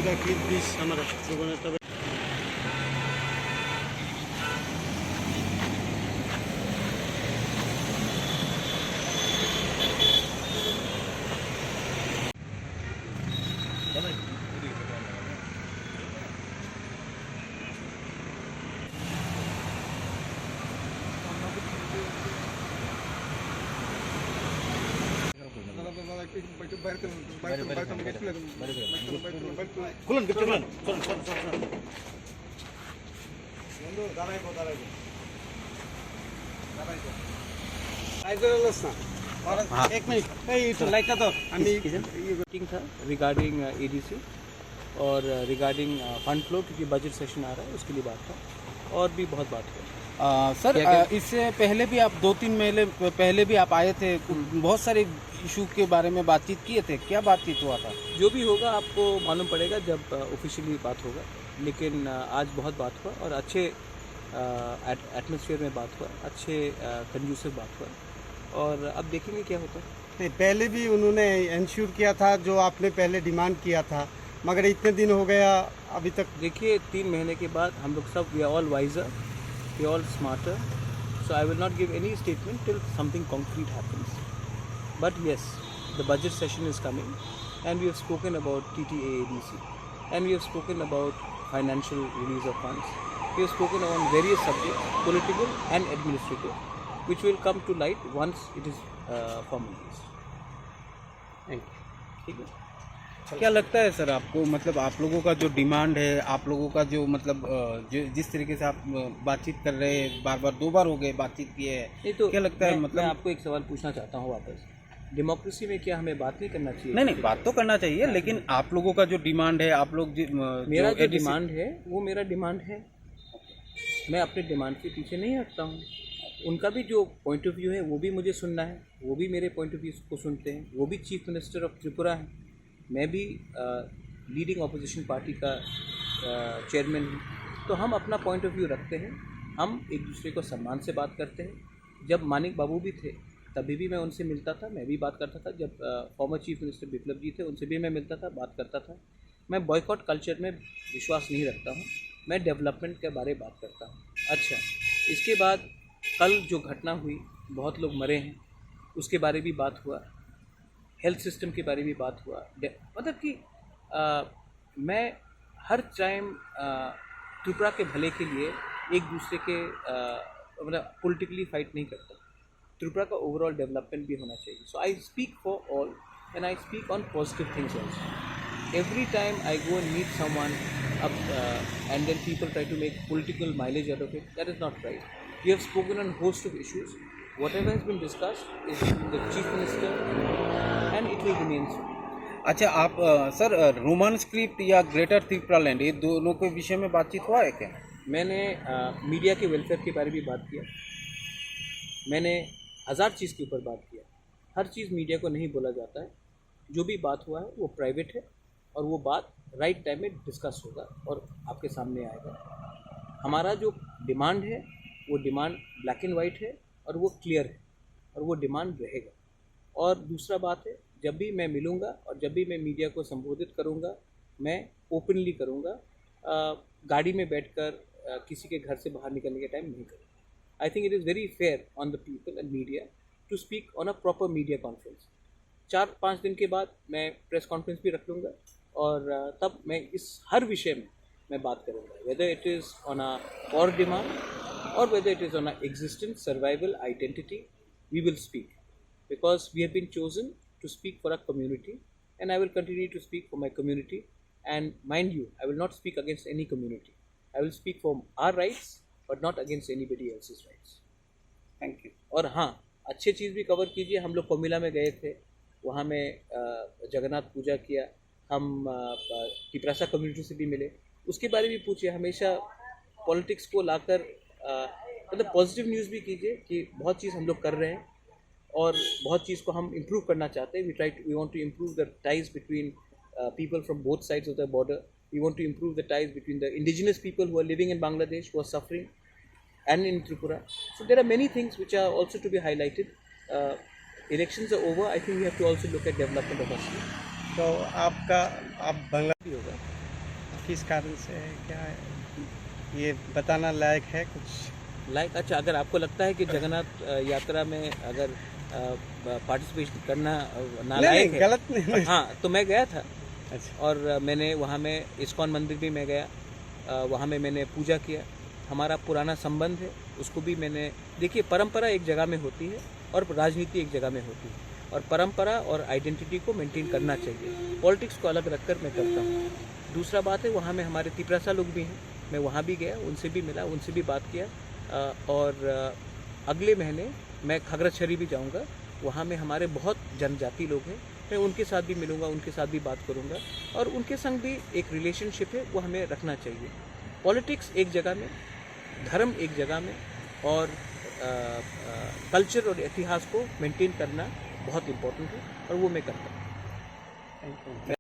का कि 20 हमारा জীবনে তবে খুলুন গিফট খুলুন চলুন চলুন চলুন বন্ধু দাঁড়াইবো দাঁড়াইবো দাঁড়াইবো আইগরলস না और एक मिनट ये तो लाइट का तो मीटिंग था रिगार्डिंग एडीसी और रिगार्डिंग फंड फ्लो, क्योंकि बजट सेशन आ रहा है उसके लिए बात था और भी बहुत बात हुई। सर इससे पहले भी आप 2-3 महीने पहले भी आप आए थे, बहुत सारे इशू के बारे में बातचीत किए थे, क्या बातचीत हुआ था? जो भी होगा आपको मालूम पड़ेगा जब ऑफिशियली बात होगा, लेकिन आज बहुत बात हुआ और अच्छे एटमॉस्फेयर में बात हुआ, अच्छे कंड्यूसिव बात हुआ और अब देखेंगे क्या होता है। नहीं, पहले भी उन्होंने इंश्योर किया था जो आपने पहले डिमांड किया था, मगर इतने दिन हो गया अभी तक। देखिए 3 महीने के बाद हम लोग सब we are all wiser, we all smarter, so I will not give any statement till something concrete happens, but yes the budget session is coming and we have spoken about TTAADC and we have spoken about financial release of funds. We have spoken on various subjects, political and administrative, which will come to light once it is formalized. Thank you. ठीक है। क्या लगता है sir आपको, मतलब आप लोगों का जो डिमांड है, आप लोगों का जो मतलब जो जिस तरीके से आप बातचीत कर रहे हैं, बार बार 2 बार हो गए बातचीत किए है, तो क्या लगता है मतलब मैं आपको एक सवाल पूछना चाहता हूँ वापस, डेमोक्रेसी में क्या हमें बात नहीं करना चाहिए? नहीं बात तो करना चाहिए, लेकिन आप लोगों का जो डिमांड है, आप लोग मेरा जो डिमांड है वो मेरा डिमांड है, मैं अपने डिमांड के पीछे नहीं हटता हूँ। उनका भी जो पॉइंट ऑफ व्यू है वो भी मुझे सुनना है, वो भी मेरे पॉइंट ऑफ व्यू को सुनते हैं, वो भी चीफ मिनिस्टर ऑफ त्रिपुरा हैं, मैं भी लीडिंग अपोजिशन पार्टी का चेयरमैन हूँ, तो हम अपना पॉइंट ऑफ व्यू रखते हैं, हम एक दूसरे को सम्मान से बात करते हैं। जब मानिक बाबू भी थे तभी भी मैं उनसे मिलता था, मैं भी बात करता था, जब फॉर्मर चीफ मिनिस्टर बिप्लब जी थे उनसे भी मैं मिलता था, बात करता था। मैं बॉयकॉट कल्चर में विश्वास नहीं रखता हूँ, मैं डेवलपमेंट के बारे में बात करता हूँ। अच्छा, इसके बाद कल जो घटना हुई, बहुत लोग मरे हैं, उसके बारे भी बात हुआ, हेल्थ सिस्टम के बारे में बात हुआ, मतलब कि मैं हर टाइम त्रिपुरा के भले के लिए एक दूसरे के मतलब पॉलिटिकली फाइट नहीं करता। त्रिपुरा का ओवरऑल डेवलपमेंट भी होना चाहिए, so I speak for all and I speak on positive things also. Every time I go and meet someone up and then people try to make political mileage out of it, that is not right. We have spoken on host of issues, whatever has been discussed is with the chief minister and it will remain so. अच्छा, आप sir Roman script या greater Tripura land, ये दोनों के विषय में बातचीत हुआ है क्या? मैंने मीडिया के वेलफेयर के बारे में बात किया, मैंने 1000 चीज़ के ऊपर बात किया, हर चीज़ मीडिया को नहीं बोला जाता है, जो भी बात हुआ है वो प्राइवेट है और वो बात राइट टाइम में डिस्कस होगा और आपके सामने आएगा। हमारा जो डिमांड है वो डिमांड ब्लैक एंड वाइट है और वो क्लियर है और वो डिमांड रहेगा। और दूसरा बात है, जब भी मैं मिलूँगा और जब भी मैं मीडिया को संबोधित करूँगा, मैं ओपनली करूँगा, गाड़ी में बैठकर किसी के घर से बाहर निकलने के टाइम नहीं करूँगा। I think it is very fair on the people and media to speak on a proper media conference. 4-5 दिन के बाद मैं प्रेस कॉन्फ्रेंस भी रख लूँगा और तब मैं इस हर विषय में मैं बात करूँगा, whether it is on a और डिमांड और whether it is on a existence survival identity, we will speak because we have been chosen to speak for a community and I will continue to speak for my community and mind you, I will not speak against any community, I will speak for our rights but not against anybody else's rights. Thank you. और हाँ, अच्छे चीज़ भी cover कीजिए, हम लोग कोमिला में गए थे, वहाँ में जगन्नाथ पूजा किया, हम तिपरासा कम्युनिटी से भी मिले, उसके बारे में पूछिए। हमेशा पॉलिटिक्स को लाकर मतलब पॉजिटिव न्यूज़ भी कीजिए कि बहुत चीज़ हम लोग कर रहे हैं और बहुत चीज़ को हम इम्प्रूव करना चाहते हैं। We want to improve the ties between people from both sides of the border. We want to improve the ties between the indigenous people who are living in Bangladesh, who are suffering, and in Tripura. So there are many things which are also to be highlighted. Elections are over. I think we have to also look at development of our state. तो आप बांग्ला भी होगा, किस कारण से है, क्या है, ये बताना लायक है कुछ? लाइक अच्छा, अगर आपको लगता है कि जगन्नाथ यात्रा में अगर पार्टिसिपेट करना नालायक है, गलत नहीं। हाँ, तो मैं गया था अच्छा, और मैंने वहाँ में इस्कॉन मंदिर भी मैं गया, वहाँ में मैंने पूजा किया। हमारा पुराना संबंध है, उसको भी मैंने, देखिए परंपरा एक जगह में होती है और राजनीति एक जगह में होती है, और परंपरा और आइडेंटिटी को मेंटेन करना चाहिए। पॉलिटिक्स को अलग रखकर मैं करता हूँ। दूसरा बात है, वहाँ में हमारे तिपरासा लोग भी हैं, मैं वहाँ भी गया, उनसे भी मिला, उनसे भी बात किया। और अगले महीने मैं खगड़ाछड़ी भी जाऊँगा, वहाँ में हमारे बहुत जनजाति लोग हैं, मैं उनके साथ भी मिलूँगा, उनके साथ भी बात करूँगा, और उनके संग भी एक रिलेशनशिप है, वो हमें रखना चाहिए। पॉलिटिक्स एक जगह में, धर्म एक जगह में, और कल्चर और इतिहास को मेंटेन करना बहुत इम्पोर्टेंट है, और वो मैं करता हूँ। Thank you.